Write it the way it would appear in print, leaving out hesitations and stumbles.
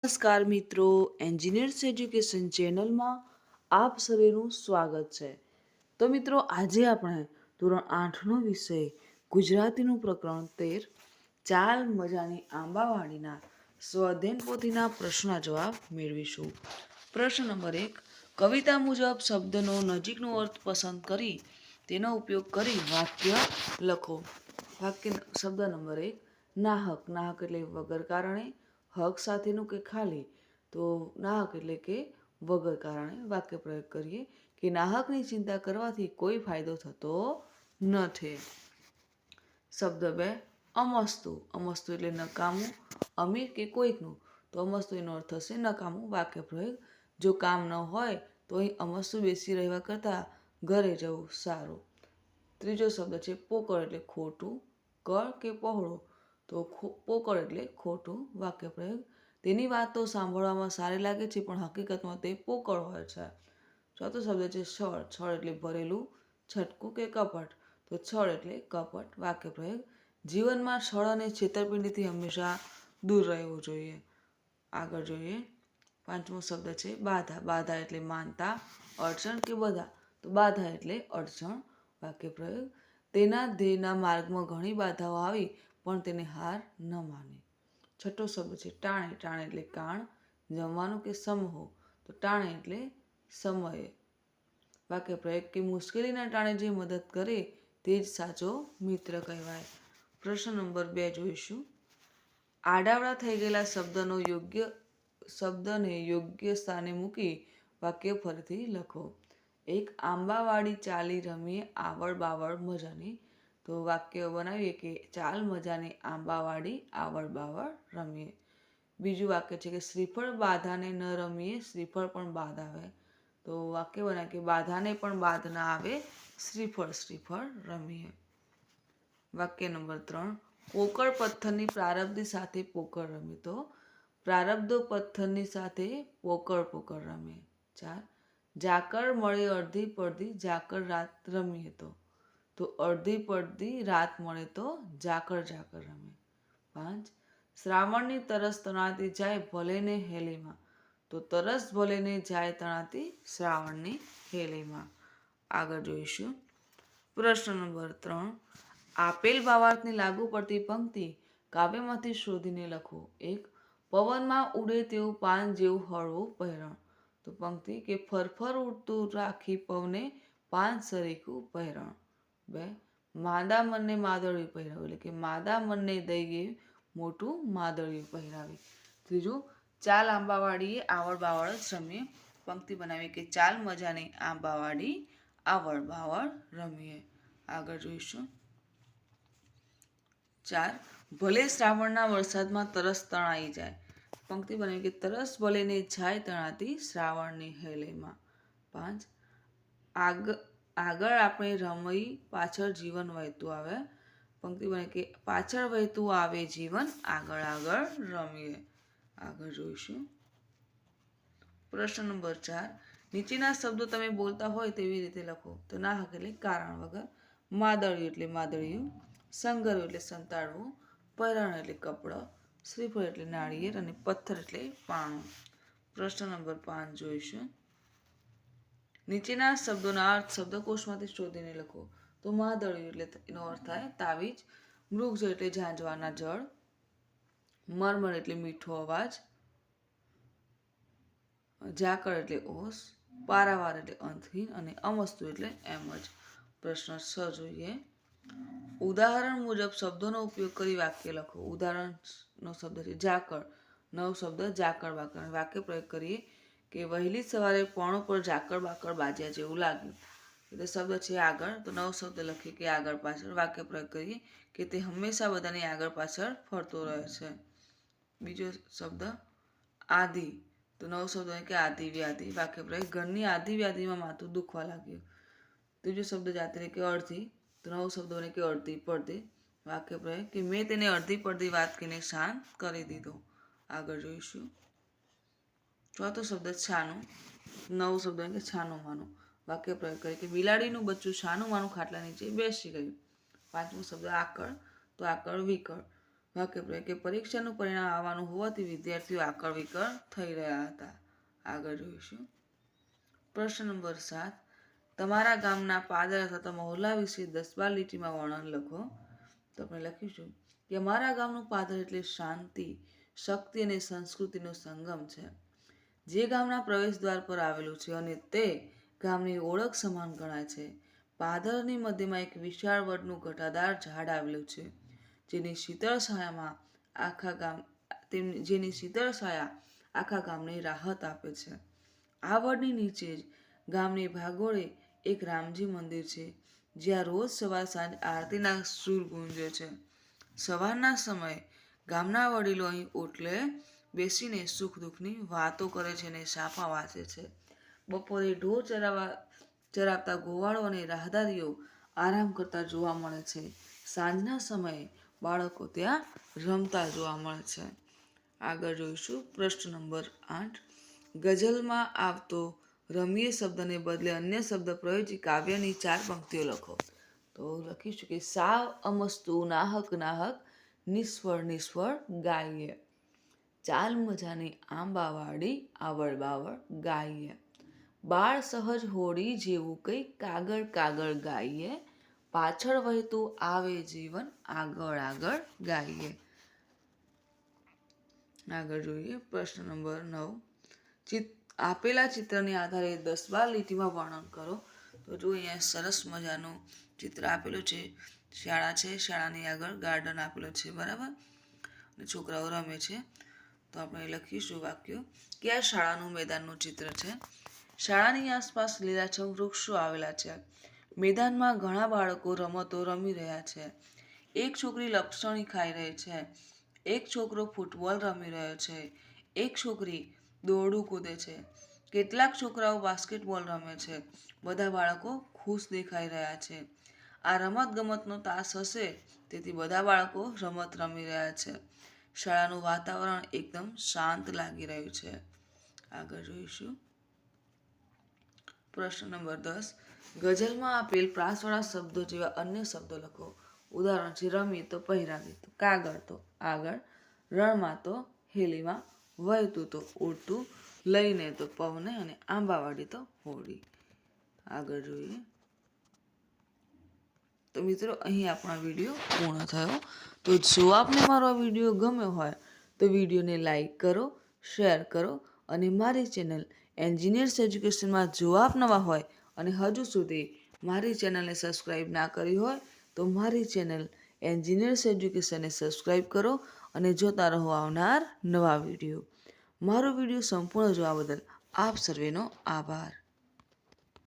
નમસ્કાર મિત્રો, engineers education ચેનલમાં આપ સર્વેનું સ્વાગત છે. તો મિત્રો આજે આપણે ધોરણ 8નો વિષય ગુજરાતીનું પ્રકરણ 13 ચાલ મજાની આંબાવાડીના સ્વઅધ્યયન પોથીના પ્રશ્નના જવાબ મેળવીશું. પ્રશ્ન નંબર 1. કવિતા મુજબ શબ્દનો નજીકનો અર્થ પસંદ કરી તેનો ઉપયોગ કરી વાક્ય લખો. શબ્દ નંબર 1 નાહક. નાહક એટલે વગર કારણે, હક સાથેનું કે ખાલી, તો નાહક એટલે કે વગર કારણે. વાક્ય પ્રયોગ કરીએ કે નાહકની ચિંતા કરવાથી કોઈ ફાયદો થતો નથી. શબ્દ 2 અમસ્તુ. અમસ્તુ એટલે નકામું, અમીર કે કોઈકનું, તો અમસ્તુ એનો અર્થ થશે નકામું. વાક્ય પ્રયોગ જો કામ ન હોય તો અહીં અમસ્તુ બેસી રહેવા કરતાં ઘરે જવું સારું. ત્રીજો શબ્દ છે પોકળ એટલે ખોટું, કળ કે પહોળો, તો પોકળ એટલે ખોટું. વાક્ય પ્રયોગ તેની વાત તો સાંભળવામાં સારી લાગે છે પણ હકીકતમાં તે પોકળ હોય છે. ચોથો શબ્દ છે છળ. છળ એટલે ભરેલું, છટકું કે કપટ, તો છળ એટલે કપટ. વાક્ય પ્રયોગ જીવનમાં છળ અને છેતરપિંડીથી હંમેશા દૂર રહેવું જોઈએ. આગળ જોઈએ. પાંચમો શબ્દ છે બાધા. બાધા એટલે માનતા, અડચણ કે બધા, તો બાધા એટલે અડચણ. વાક્ય પ્રયોગ તેના ધ્યેયના માર્ગમાં ઘણી બાધાઓ આવી પણ તેને હાર ન માની. છઠ્ઠો શબ્દ છે ટાણે. ટાણે એટલે કાણ, જમવાનું કે સમૂહ, તો ટાણે એટલે સમયે. વાક્ય પ્રયોગ કે મુશ્કેલીના ટાણે જે મદદ કરે તે જ સાચો મિત્ર કહેવાય. પ્રશ્ન નંબર 2 જોઈશું. આડાવડા થઈ ગયેલા શબ્દને યોગ્ય સ્થાને મૂકી વાક્ય ફરીથી લખો. એક આંબાવાડી ચાલી રમીએ આવડ બાવડ મજાની, તો વાક્ય બનાવીએ કે ચાલ મજાની આંબાવાડી આવડ બાવડ રમીએ. બીજું વાક્ય છે કે શ્રીફળ બાધાને ન રમીએ શ્રીફળ પણ બાદ આવે, તો વાક્ય બનાવીએ કે બાધાને પણ બાદ ના આવે શ્રીફળ શ્રીફળ રમીએ. વાક્ય નંબર 3 પોકળ પથ્થરની પ્રારબ્ધી સાથે પોકળ રમે, તો પ્રારબ્ધો પથ્થરની સાથે પોકળ પોકળ રમે. 4 ઝાકળ મળે અડધી પડધી ઝાકળ રાત રમીએ, તો અડધી પડધી રાત મળે તો ઝાકળ ઝાકળ રમે. 5 શ્રાવણની તરસ તણાતી જાય ભલે ને હેલીમાં, તો તરસ ભલે ને જાય તણાતી શ્રાવણની હેલીમાં. આગળ જોઈશું. પ્રશ્ન નંબર 3 આપેલ ભાવાર્થની લાગુ પડતી પંક્તિ કાવ્યમાંથી શોધીને લખો. 1 પવનમાં ઉડે તેવું પાન જેવું હળવું પહેરણ, તો પંક્તિ કે ફરફર ઉડતું રાખી પવને પાન સરીખું પહેરણ. 2 માદા મનને માદળિયું પહેરાવે, એટલે કે માદા મનને દઈએ મોટું માદળિયું પહેરાવે. 3 ચાલ આંબાવાડીએ આવડ બાવડ જ રમીએ, પંક્તિ બનાવીએ કે ચાલ મજાની આંબાવાડી આવડ બાવડ રમીએ. આગળ જોઈશું. 4 ભલે શ્રાવણના વરસાદમાં તરસ તણાઈ જાય, પંક્તિ બનાવી કે તરસ ભલે ને જાય તણાતી શ્રાવણની હેલીમાં. 5 આગળ આપણે રમઈ પાછળ જીવન વહેતું આવે, પંક્તિ બને કે પાછળ વહેતું આવે જીવન આગળ આગળ રમીએ. આગળ જોઈશું. પ્રશ્ન નંબર 4 નીચેના શબ્દો તમે બોલતા હોય તેવી રીતે લખો. તો નાહક એટલે કારણ વગર, માદળિયું એટલે માદળિયું, સંગરવું એટલે સંતાડવું, પહેરણ એટલે કપડો, શ્રીફળ એટલે નાળિયેર અને પથ્થર એટલે પાણું. પ્રશ્ન નંબર 5 જોઈશું. નીચેના શબ્દોના અર્થ શબ્દકોશમાંથી શોધીને લખો. તો માદળિયું એટલે એનો અર્થ થાય તાવીજ, મૃગજળ એટલે ઝાંઝવાના જળ, મરમર એટલે મીઠો અવાજ, ઝાકળ એટલે ઓસ, પારાવાર એટલે અંતહીન અને અમસ્તુ એટલે એમ જ. પ્રશ્ન 6 જોઈએ. ઉદાહરણ મુજબ શબ્દોનો ઉપયોગ કરી વાક્ય લખો. ઉદાહરણનો શબ્દ છે ઝાકળ. નવો શબ્દ ઝાકળ બાકળ. વાક્ય પ્રયોગ કરીએ કે વહેલી સવારે પોણો પર ઝાકળ બાકળ બાજ્યા જેવું લાગ્યું, એટલે શબ્દ છે આગળ, તો નવો શબ્દ લખીએ કે આગળ પાછળ. વાક્ય પ્રયોગ કરીએ કે તે હંમેશા બધાની આગળ પાછળ ફરતો રહે છે. બીજો શબ્દ આદિ, તો નવો શબ્દ કે આદિ વ્યાધિ. વાક્ય પ્રયોગ ઘરની આદિ વ્યાધિમાં માથું દુખવા લાગ્યું. ત્રીજો શબ્દ જાતે કે અડધી, તો નવો શબ્દ બને કે અડધી પડધી. વાક્ય પ્રયોગ કે મેં તેને અડધી પડધી વાત કહીને શાંત કરી દીધો. આગળ જોઈશું. ચોથો શબ્દ છાનું, નવો શબ્દ કે છાનું માનું. વાક્ય પ્રયોગ કરે કે બિલાડીનું બચ્ચું છાનું માનું ખાટલા નીચે બેસી ગયું. પાંચમો શબ્દ આકળ, તો આકળ વિકળ. વાક્ય પ્રયોગ કે પરીક્ષાનું પરિણામ આવવાનું હોવાથી વિદ્યાર્થીઓ આકળ વિકળ થઈ રહ્યા હતા. આગળ જોઈશું. પ્રશ્ન નંબર 7. તમારા ગામના પાદર અથવા મહોલ્લા વિશે 10-12 લીટીમાં વર્ણન લખો. તો આપણે લખીશું કે અમારા ગામનું પાદર એટલે શાંતિ, શક્તિ અને સંસ્કૃતિનો સંગમ છે. જે ગામના પ્રવેશ દ્વાર પર આવેલું છે અને તે ગામની ઓળખ સમાન ગણાય છે. પાદરની મધ્યમાં એક વિશાળ વડનું ઘટાદાર ઝાડ આવેલું છે, જેની શીતળ છાયા આખા ગામને રાહત આપે છે. આ વડની નીચે જ ગામની ભાગોળે એક રામજી મંદિર છે, જ્યાં રોજ સવાર સાંજ આરતીના સૂર ગુંજે છે. સવારના સમયે ગામના વડીલો અહીં ઓટલે બેસીને સુખ દુઃખની વાતો કરે છે અને સાપા વાંચે છે. બપોરે ઢોર ચરાવતા ગોવાળો અને રાહદારીઓ આરામ કરતા જોવા મળે છે. સાંજના સમયે બાળકો ત્યાં રમતા જોવા મળે છે. આગળ જોઈશું. પ્રશ્ન નંબર 8. ગઝલમાં આવતો રમીએ શબ્દને બદલે અન્ય શબ્દ પ્રયોજી કાવ્યની 4 પંક્તિઓ લખો. તો લખીશું કે સાવ અમસ્તુ નાહક નાહક નિષ્ફળ નિષ્ફળ ગાઈએ, ચાલ મજાની આંબાવાળી આવળ બાવળ ગાઈએ, બાળ સહજ હોડી જેવું કંઈ કાગળ કાગળ ગાઈએ, પાછળ વહેતું આવે જીવન આગળ આગળ ગાઈએ. આગળ જોઈએ. પ્રશ્ન નંબર 9. આપેલા ચિત્રની આધારે 10-12 લીટીમાં વર્ણન કરો. તો જો અહીંયા સરસ મજાનું ચિત્ર આપેલું છે. શાળા છે, શાળાની આગળ ગાર્ડન આપેલું છે, બરાબર, અને છોકરાઓ રમે છે. તો આપણે લખીશું વાક્યો કે આ શાળાનું મેદાનનું ચિત્ર છે. શાળાની આસપાસ લીલાછમ વૃક્ષો આવેલા છે. મેદાનમાં ઘણા બાળકો રમતો રમી રહ્યા છે. એક છોકરી લપસણી ખાઈ રહી છે. એક છોકરો ફૂટબોલ રમી રહ્યો છે. એક છોકરી દોરડું કૂદે છે. કેટલાક છોકરાઓ બાસ્કેટબોલ રમે છે. બધા બાળકો ખુશ દેખાઈ રહ્યા છે. આ રમત ગમતનો તાસ હશે, તેથી બધા બાળકો રમત રમી રહ્યા છે. શાળાનું વાતાવરણ એકદમ શાંત લાગી રહ્યું છે. આગળ જોઈશું. પ્રશ્ન નંબર 10. ગઝલમાં આપેલ પ્રાસવાળા શબ્દો જેવા અન્ય શબ્દો લખો. ઉદાહરણ છે રમી તો પહેરાવી, તો કાગળ તો આગળ, રણમાં તો હેલીમાં, વહેતું તો ઉડતું, લઈને તો પવને અને આંબાવાળી તો હોડી. આગળ જોઈએ. તો મિત્રો અહીં આપણો વિડીયો પૂર્ણ થયો. તો જો આપને મારો આ વિડીયો ગમ્યો હોય તો વિડીયોને લાઈક કરો, શેર કરો અને મારી ચેનલ એન્જિનિયર્સ એજ્યુકેશનમાં જો આપ નવા હોય અને હજુ સુધી મારી ચેનલને સબસ્ક્રાઈબ ના કરી હોય તો મારી ચેનલ એન્જિનિયર્સ એજ્યુકેશનને સબસ્ક્રાઈબ કરો અને જોતા રહો આવનાર નવા વિડીયો. મારો વિડીયો સંપૂર્ણ જોવા બદલ આપ સર્વેનો આભાર.